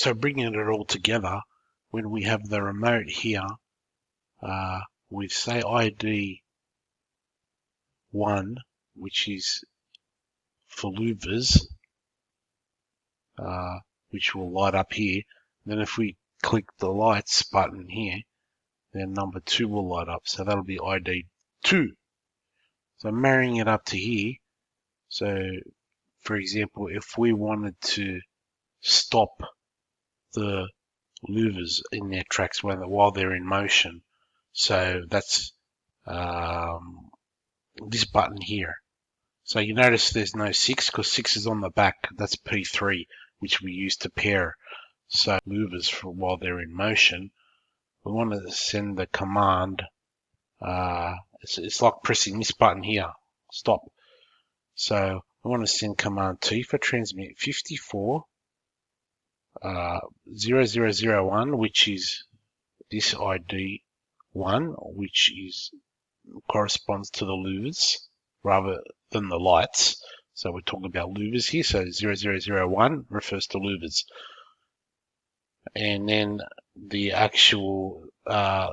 So bringing it all together, when we have the remote here with say ID 1, which is for louvers, which will light up here. Then if we click the lights button here, then number 2 will light up. So that'll be ID 2. So marrying it up to here. So for example, if we wanted to stop the louvers in their tracks while they're in motion, so that's this button here. So you notice there's no 6 because 6 is on the back. That's P3, which we use to pair so louvers for while they're in motion. We want to send the command. It's like pressing this button here, stop. So I want to send command T for transmit 54 0001, which is this ID 1, which corresponds to the louvers rather than the lights. So we're talking about louvers here. So 0001 refers to louvers. And then the actual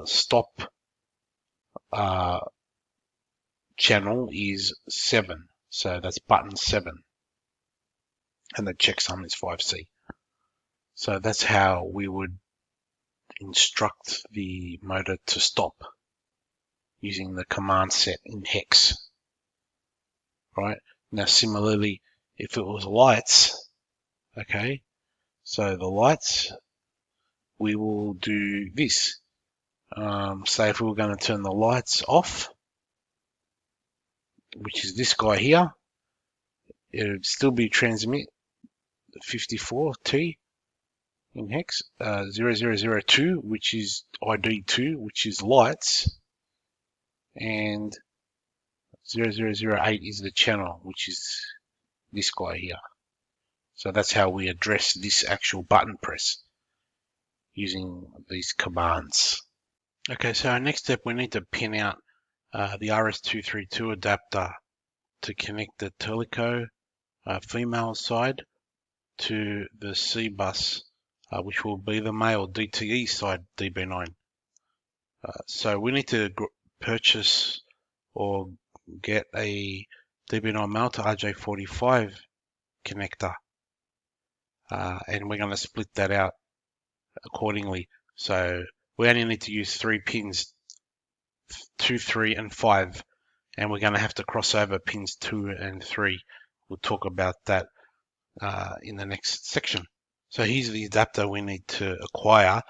stop channel is 7. So that's button 7. And the checksum is 5C. So that's how we would instruct the motor to stop using the command set in hex. Right? Now similarly, if it was lights, okay, so the lights, we will do this. Say if we were going to turn the lights off, which is this guy here, it would still be transmit 54T in hex, 0002, which is ID 2, which is lights, and 0008 is the channel, which is this guy here. So that's how we address this actual button press using these commands. Okay, so our next step, we need to pin out the RS-232 adapter to connect the Teleco female side to the C bus, which will be the male DTE side DB9. So we need to purchase or get a DB9 male to RJ45 connector, and we're going to split that out accordingly. So we only need to use 3 pins, 2, 3, and 5, and we're going to have to cross over pins 2 and 3. We'll talk about that in the next section. So here's the adapter we need to acquire.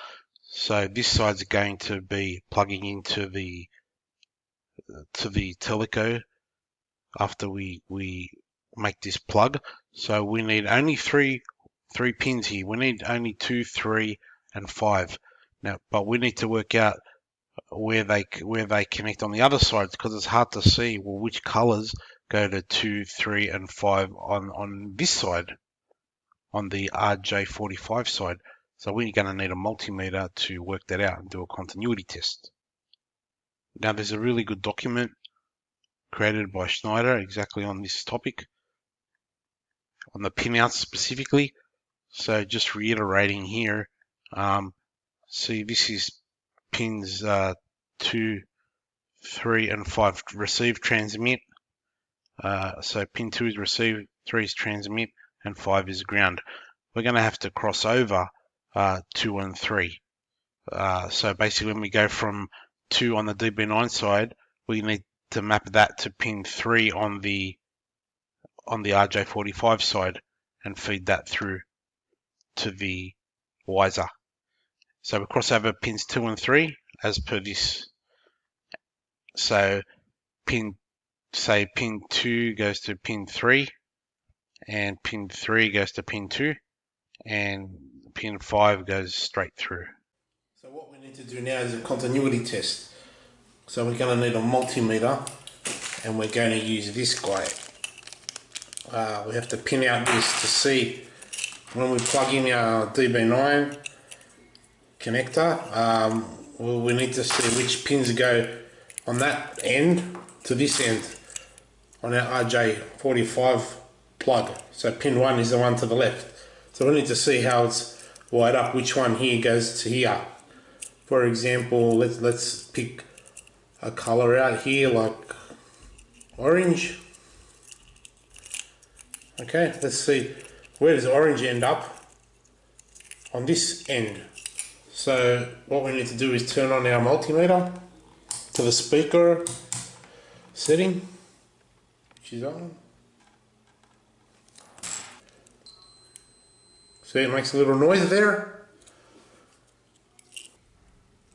So this side's going to be plugging into the Teleco after we make this plug. So we need only three pins here. We need only 2, 3, and 5. Now, but we need to work out where they connect on the other side, because it's hard to see which colors go to 2, 3, and 5 on this side, on the RJ45 side. So we're going to need a multimeter to work that out and do a continuity test. Now there's a really good document created by Schneider exactly on this topic, on the pinouts specifically. So just reiterating here, see this is pins 2, 3, and 5 receive, transmit. So pin 2 is receive, 3 is transmit, and 5 is ground. We're going to have to cross over 2 and 3. So basically when we go from 2 on the DB9 side, we need to map that to pin 3 on the RJ45 side and feed that through to the Wiser. So we cross over pins 2 and 3 as per this. So pin 2 goes to pin 3, and pin 3 goes to pin 2, and pin 5 goes straight through. So what we need to do now is a continuity test. So we're going to need a multimeter, and we're going to use this guy. We have to pin out this to see when we plug in our DB9 connector. We need to see which pins go on that end to this end on our RJ45 plug. So pin 1 is the one to the left. So we need to see how it's light up which one here goes to here. For example, let's pick a color out here like orange. Okay, let's see where does orange end up on this end. So what we need to do is turn on our multimeter to the speaker setting, which is on. See, it makes a little noise there.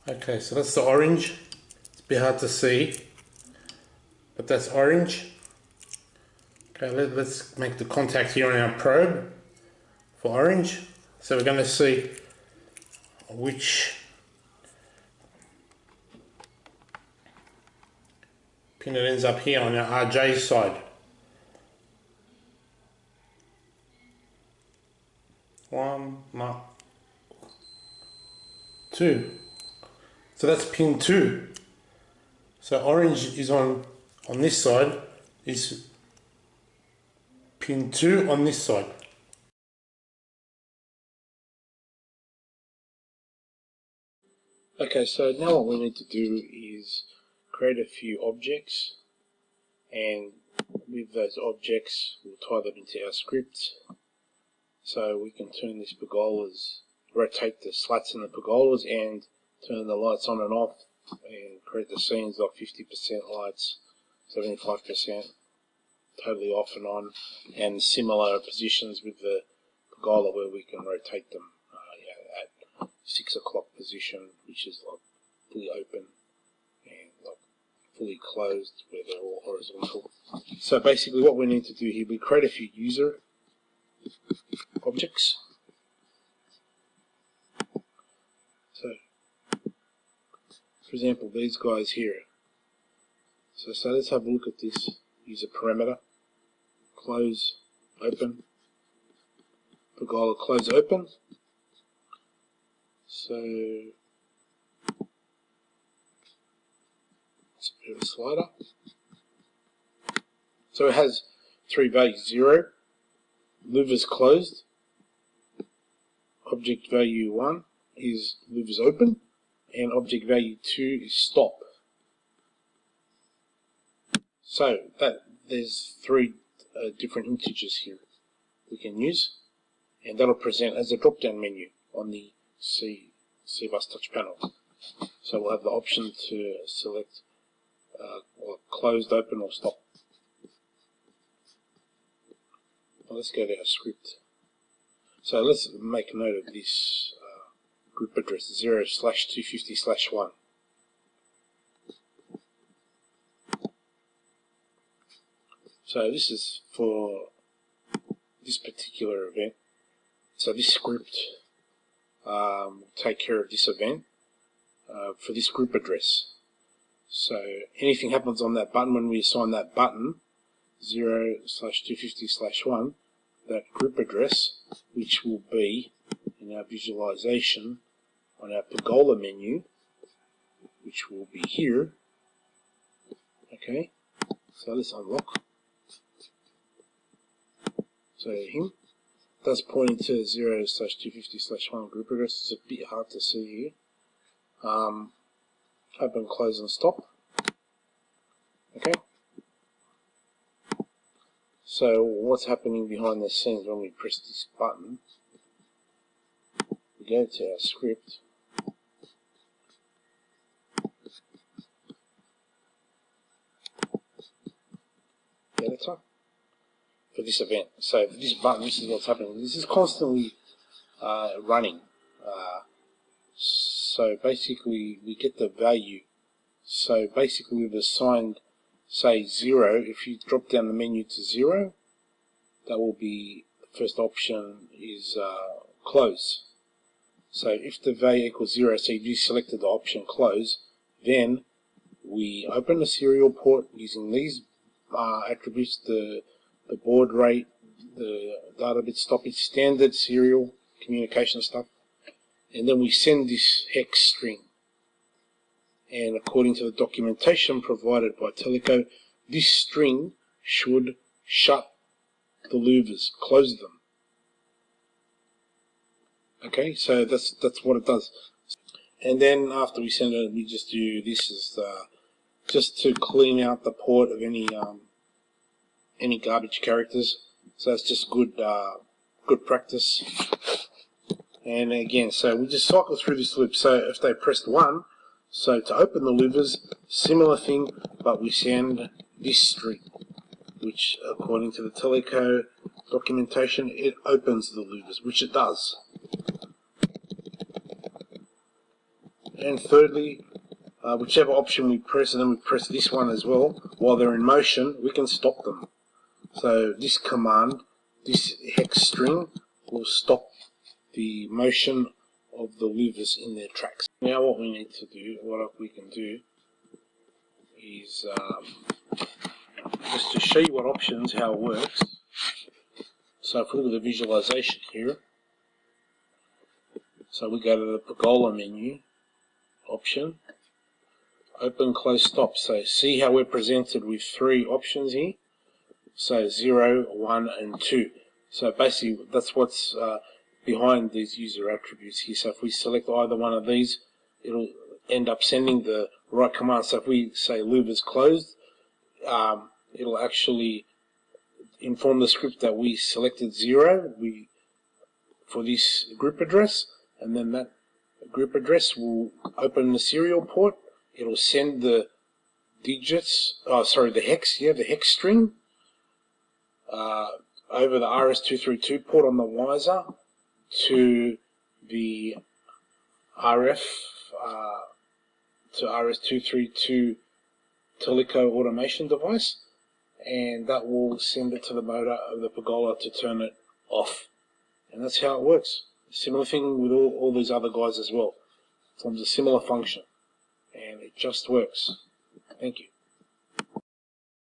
Okay, so that's the orange. It's a bit hard to see, but that's orange. Okay, let's make the contact here on our probe for orange. So we're going to see which pin it ends up here on our RJ side. 1, no, 2. So that's pin 2. So orange is on this side, is pin 2 on this side. Okay, so now what we need to do is create a few objects, and with those objects we'll tie them into our script. So we can turn this pergolas, rotate the slats in the pergolas and turn the lights on and off, and create the scenes like 50% lights, 75% totally off and on, and similar positions with the pergola where we can rotate them at 6 o'clock position, which is like fully open, and like fully closed where they're all horizontal. So basically what we need to do here, we create a few user objects. So for example, these guys here. So let's have a look at this. Use a parameter. Close, open. Pergola, close, open. So it's a bit of a slider. So it has 3 values: 0, louvers closed. Object value 1 is louvers open, and object value 2 is stop. So there's 3 different integers here we can use, and that'll present as a drop-down menu on the C-Bus touch panel. So we'll have the option to select closed, open, or stop. Well, let's go to our script. So let's make a note of this group address 0/250/1. So this is for this particular event. So this script will take care of this event for this group address. So anything happens on that button, when we assign that button 0/250/1, that group address, which will be in our visualization on our Pergola menu, which will be here. Okay, so let's unlock. So him, that's pointing to 0/250/1 group address. It's a bit hard to see here. Open, close, and stop. Okay. So what's happening behind the scenes when we press this button? We go to our script. Editor. For this event. So for this button, this is what's happening. This is constantly running. So basically we get the value. So basically we've assigned, say, 0. If you drop down the menu to 0, that will be, the first option is close. So if the value equals 0, so you selected the option close, then we open the serial port using these attributes, the baud rate, the data bit stoppage, standard serial communication stuff, and then we send this hex string. And according to the documentation provided by Teleco, this string should shut the louvers, close them. Okay, so that's what it does. And then after we send it, we just do this as just to clean out the port of any garbage characters. So it's just good practice. And again, so we just cycle through this loop. So if they pressed 1, so to open the louvers, similar thing, but we send this string, which according to the Teleco documentation, it opens the louvers, which it does. And thirdly, whichever option we press, and then we press this one as well, while they're in motion, we can stop them. So this command, this hex string, will stop the motion of the louvers in their tracks. Now what we need to do, what we can do, is just to show you what options, how it works. So if we look at the visualization here, so we go to the Pergola menu, option, open, close, stop. So see how we're presented with 3 options here. So 0, 1, and 2. So basically that's what's behind these user attributes here. So if we select either one of these, it'll end up sending the right command. So if we say louvers closed, it'll actually inform the script that we selected 0 for this group address, and then that group address will open the serial port. It'll send the digits, the hex string over the RS-232 port on the Wiser to the RS-232 Teleco automation device, and that will send it to the motor of the Pergola to turn it off. And that's how it works. Similar thing with all these other guys as well. It forms a similar function, and it just works. Thank you.